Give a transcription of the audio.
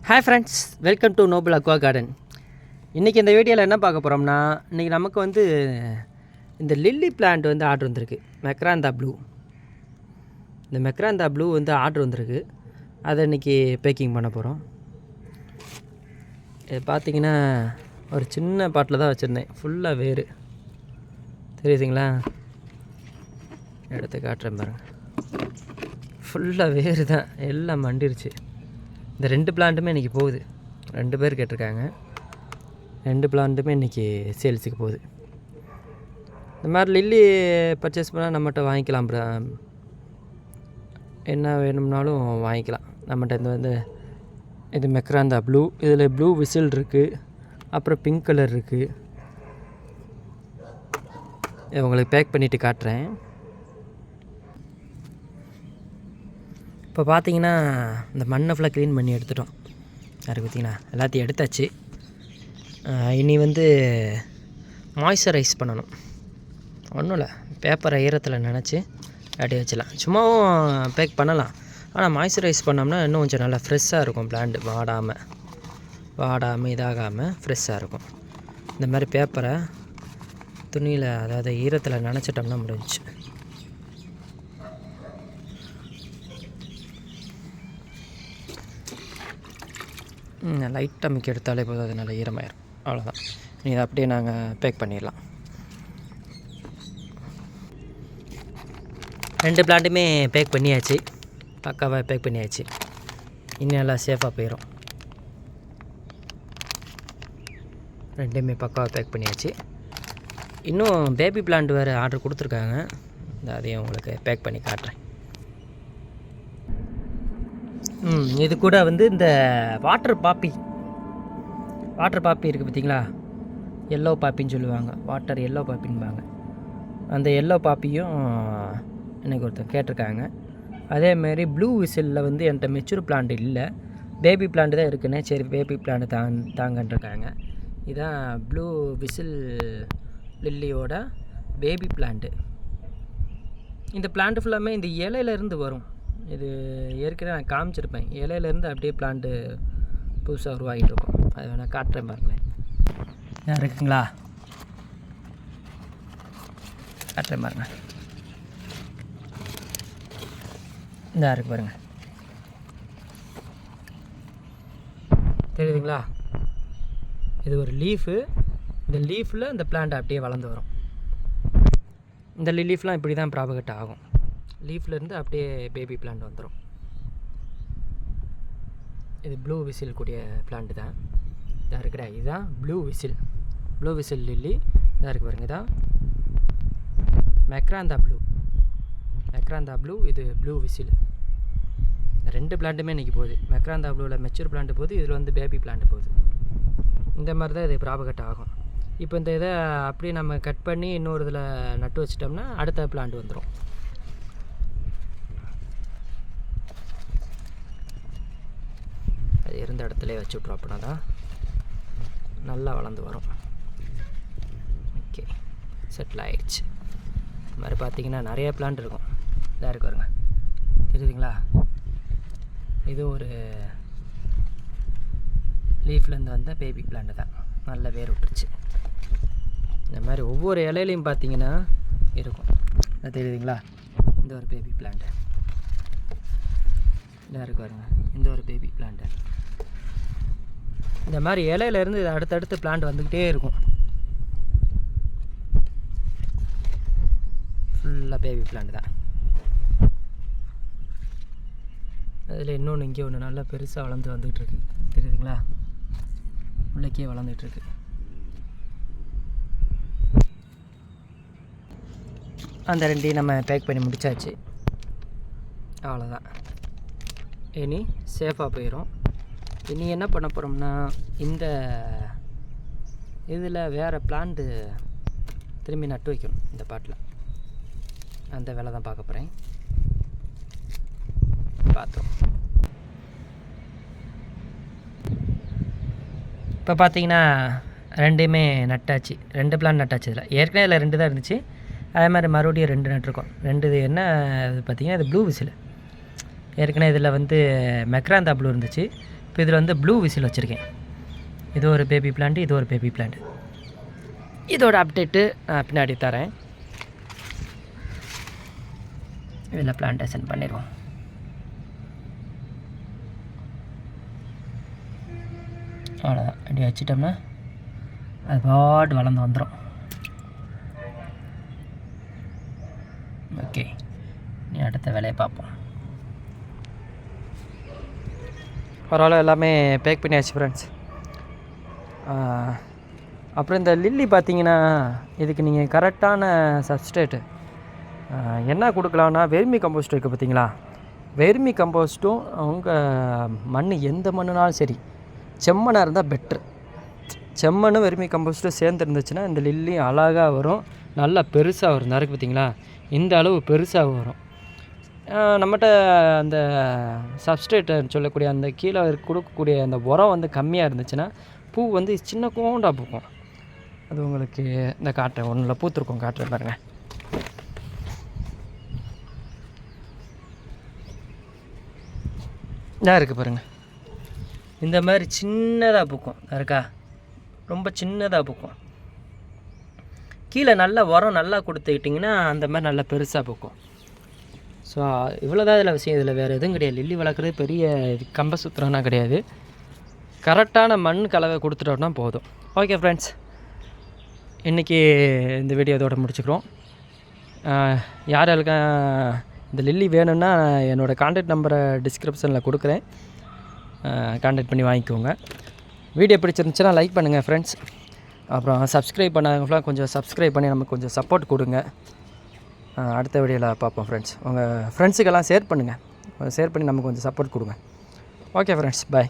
Hi friends, welcome to Nobel Aqua garden. இன்றைக்கி இந்த வீடியோவில் என்ன பார்க்க போகிறோம்னா, இன்றைக்கி நமக்கு வந்து இந்த லில்லி பிளான்ட் வந்து ஆர்டர் வந்திருக்கு. மெக்ராந்தா ப்ளூ, இந்த மெக்ராந்தா ப்ளூ வந்து ஆர்டர் வந்திருக்கு. அதை இன்றைக்கி பேக்கிங் பண்ண போகிறோம். இது பார்த்திங்கன்னா ஒரு சின்ன பாட்டில் தான் வச்சுருந்தேன். ஃபுல்லாக வேறு தெரியுதுங்களா? எடுத்து காட்டுறேன் பாருங்கள். ஃபுல்லாக வேறு தான், எல்லாம் மண்டிருச்சு. இந்த 2 பிளான்ட்டுமே இன்றைக்கி போகுது. 2 பேர் கேட்டிருக்காங்க. 2 பிளான்ட்டுமே இன்றைக்கி சேல்ஸுக்கு போகுது. இந்த மாதிரி லில்லி பர்ச்சேஸ் பண்ணால் நம்மகிட்ட வாங்கிக்கலாம். என்ன வேணும்னாலும் வாங்கிக்கலாம் நம்மகிட்ட. இந்த வந்து இது மெக்ராந்தா ப்ளூ, இதில் ப்ளூ விசில் இருக்குது, அப்புறம் பிங்க் கலர் இருக்குது. உங்களுக்கு பேக் பண்ணிவிட்டு காட்டுறேன். இப்போ பார்த்தீங்கன்னா இந்த மண்ணை ஃபுல்லாக க்ளீன் பண்ணி எடுத்துட்டோம். யாருக்கு பார்த்தீங்கன்னா எல்லாத்தையும் எடுத்தாச்சு. இனி வந்து மாய்ஸ்சரைஸ் பண்ணணும். ஒன்றும் இல்லை, பேப்பரை ஈரத்தில் நினச்சி அப்படியே வச்சிடலாம். சும்மாவும் பேக் பண்ணலாம். ஆனால் மாய்ஸ்சரைஸ் பண்ணோம்னா இன்னும் கொஞ்சம் நல்லா ஃப்ரெஷ்ஷாக இருக்கும். பிளான்ட் வாடாமல் இதாகாமல் ஃப்ரெஷ்ஷாக இருக்கும். இந்த மாதிரி பேப்பரை துணியில், அதாவது ஈரத்தில் நினச்சிட்டோம்னா முடிஞ்சிச்சு. லைட்டாக மிக்க எடுத்தாலே போதும், அது நல்லா ஈரமாயிரும். அவ்வளோதான். இதை அப்படியே நாங்கள் பேக் பண்ணிடலாம். 2 பிளான்ட்டுமே பேக் பண்ணியாச்சு. பக்காவாக பேக் பண்ணியாச்சு. இன்னும் நல்லா சேஃபாக போயிடும். 2மே பக்காவாக பேக் பண்ணியாச்சு. இன்னும் பேபி பிளான்ட் வேறு ஆர்டர் கொடுத்துருக்காங்க. அதையும் உங்களுக்கு பேக் பண்ணி காட்டுறேன். இது கூட வந்து இந்த வாட்டர் பாப்பி இருக்குது பார்த்திங்களா? எல்லோ பாப்பின்னு சொல்லுவாங்க. வாட்டர் எல்லோ பாப்பின்பாங்க. அந்த எல்லோ பாப்பியும் எனக்கு ஒருத்தர் கேட்டிருக்காங்க. அதேமாரி ப்ளூ விசிலில் வந்து என்கிட்ட மெச்சூர் பிளான்ட் இல்லை, பேபி பிளான்ட் தான் இருக்குன்னு. சரி, பேபி பிளான்ட் தாங்கன்றிருக்காங்க. இதுதான் ப்ளூ விசில் லில்லியோட பேபி பிளான்ட்டு. இந்த பிளான்ட் ஃபுல்லாமே இந்த இலையிலேருந்து வரும். இது ஏற்கனவே நான் காமிச்சிருப்பேன். இலையிலேருந்து அப்படியே பிளான்ட்டு புதுசாக உருவாகிட்டு இருக்கும். அது வேணால் காட்டுறேன் பாருங்களேன். இருக்குங்களா? காட்டுறேன் பாருங்கள். இருக்கு பாருங்கள். தெரியுதுங்களா? இது ஒரு லீஃபு. இந்த லீஃபில் இந்த பிளான்ட் அப்படியே வளர்ந்து வரும். இந்த லீஃப்லாம் இப்படி தான் ப்ராபகேட் ஆகும். லீஃப்லேருந்து அப்படியே பேபி பிளான்ட் வந்துடும். இது ப்ளூ விசில் கூடிய பிளான்ட்டு தான். இதாக இருக்கிற இதுதான் ப்ளூ விசில் லில்லி. இதாக இருக்குது பாருங்க. இதான் மெக்ராந்தா ப்ளூ. இது ப்ளூ விசில். 2 பிளான்ட்டுமே இன்றைக்கி போகுது. மெக்ராந்தா ப்ளூவில் மெச்சூர் பிளான்ட் போகுது, இதில் வந்து பேபி பிளான்ட் போகுது. இந்த மாதிரி தான் இது ப்ராபகேட் ஆகும். இப்போ இந்த இதை அப்படியே நம்ம கட் பண்ணி இன்னொரு இதில் நட்டு வச்சிட்டோம்னா அடுத்த பிளான்ட் வந்துடும். அது இருந்த இடத்துல வச்சு விட்ருவோம். அப்படின்னா தான் நல்லா வளர்ந்து வரும். ஓகே, செட்டில் ஆகிடுச்சு. இது மாதிரி பார்த்திங்கன்னா நிறைய பிளான்ட் இருக்கும். இதாக இருக்கு பாருங்க. தெரியுதுங்களா? இது ஒரு லீஃப்லேருந்து வந்த பேபி பிளான்ட் தான். நல்ல வேர் விட்டுருச்சு. இந்த மாதிரி ஒவ்வொரு இலையிலையும் பார்த்திங்கன்னா இருக்கும். அது தெரியுதுங்களா? இந்த ஒரு பேபி பிளான்ட்டு இதாக இருக்கு பாருங்க. இந்த ஒரு பேபி பிளான்ட்டு. இந்த மாதிரி இலையிலேருந்து இது அடுத்தடுத்து பிளான்ட் வந்துக்கிட்டே இருக்கும். ஃபுல்லாக பேபி பிளான்ட் தான். அதில் இன்னொன்று இங்கே ஒன்று நல்லா பெருசாக வளர்ந்து வந்துகிட்ருக்கு. தெரியுதுங்களா? உள்ளக்கே வளர்ந்துட்டுருக்கு. அந்த 2 நம்ம பேக் பண்ணி முடித்தாச்சு. அவ்வளோதான். இனி சேஃபாக போயிடும். இனி என்ன பண்ண போகிறோம்னா, இந்த இதில் வேறு பிளான்ட்டு திரும்பி நட்டு வைக்கணும். இந்த பாட்டில் அந்த வேலை தான் பார்க்க போகிறேன். பார்த்தோம். இப்போ பார்த்தீங்கன்னா 2மே நட்டாச்சு. 2 பிளான்ட் நட்டாச்சு. இதில் ஏற்கனவே இதில் 2 தான் இருந்துச்சு. அதே மாதிரி மறுபடியும் 2 நட்டுருக்கோம். 2 இது என்ன இது பார்த்திங்கன்னா, இது ப்ளூ விசில். ஏற்கனவே இதில் வந்து மெக்ராந்தா ப்ளூ இருந்துச்சு. இப்போ இதில் வந்து ப்ளூ விசில் வச்சுருக்கேன். இது ஒரு பேபி பிளான்ட்டு, இது ஒரு பேபி பிளான்ட்டு. இதோட அப்டேட்டு நான் பின்னாடி தரேன். இதில் பிளான்டேஷன் பண்ணிடுவோம். அவ்வளோதான், இப்படி வச்சிட்டோம்னா அது பாட்டு வளர்ந்து வந்துடும். ஓகே, நீ அடுத்த வேலையை பார்ப்போம். பரவாயில்ல, எல்லாமே பேக் பண்ணியாச்சு ஃப்ரெண்ட்ஸ். அப்புறம் இந்த லில்லி பார்த்தீங்கன்னா, இதுக்கு நீங்கள் கரெக்டான சப்ஸ்ட்ரேட்டு என்ன கொடுக்கலான்னா, வெர்மி கம்போஸ்ட் இருக்குது பார்த்தீங்களா, வெர்மி கம்போஸ்ட்டும் உங்கள் மண் எந்த மண்ணுனாலும் சரி, செம்மண்ணாக இருந்தால் பெட்ரு. செம்மண்ணும் வெர்மி கம்போஸ்ட்டும் சேர்ந்து இருந்துச்சுன்னா இந்த லில்லி அழகாக வரும், நல்லா பெருசாக வரும். நறுக்கு பார்த்தீங்களா, இந்த அளவு பெருசாக வரும். நம்மகிட்ட அந்த சப்ஸ்ட்ரேட்டுன்னு சொல்லக்கூடிய அந்த கீழே கொடுக்கக்கூடிய அந்த உரம் வந்து கம்மியாக இருந்துச்சுன்னா பூ வந்து சின்ன கோண்டாக பூக்கும். அது உங்களுக்கு இந்த காட்டுறேன், ஒன்றில் பூத்துருக்கும், காட்டுறேன் பாருங்கள். இதாக இருக்குது பாருங்கள், இந்த மாதிரி சின்னதாக பூக்கும். இருக்கா, ரொம்ப சின்னதாக பூக்கும். கீழே நல்லா உரம் நல்லா கொடுத்துக்கிட்டிங்கன்னா அந்த மாதிரி நல்லா பெருசாக பூக்கும். ஸோ இவ்வளோதான் இதில் விஷயம். இதில் வேறு எதுவும் கிடையாது. லில்லி வளர்க்குறது பெரிய கம்ப சுத்திரம்னா கிடையாது. கரெக்டான மண் கலவை கொடுத்துட்டோம்னா போதும். ஓகே ஃப்ரெண்ட்ஸ், இன்றைக்கி இந்த வீடியோ இதோட முடிச்சுக்கிறோம். யாருக்கு இந்த லில்லி வேணும்னா என்னோடய கான்டாக்ட் நம்பரை டிஸ்கிரிப்ஷனில் கொடுக்குறேன், கான்டாக்ட் பண்ணி வாங்கிக்கோங்க. வீடியோ பிடிச்சிருந்துச்சுன்னா லைக் பண்ணுங்கள் ஃப்ரெண்ட்ஸ். அப்புறம் சப்ஸ்கிரைப் பண்ணாதவங்களாம் கொஞ்சம் சப்ஸ்கிரைப் பண்ணி நமக்கு கொஞ்சம் சப்போர்ட் கொடுங்க. அடுத்த வீடியோவில் பார்ப்போம் ஃப்ரெண்ட்ஸ். உங்கள் ஃப்ரெண்ட்ஸுக்கெல்லாம் ஷேர் பண்ணுங்கள், ஷேர் பண்ணி நமக்கு கொஞ்சம் சப்போர்ட் கொடுங்க. ஓகே ஃப்ரெண்ட்ஸ், பாய்.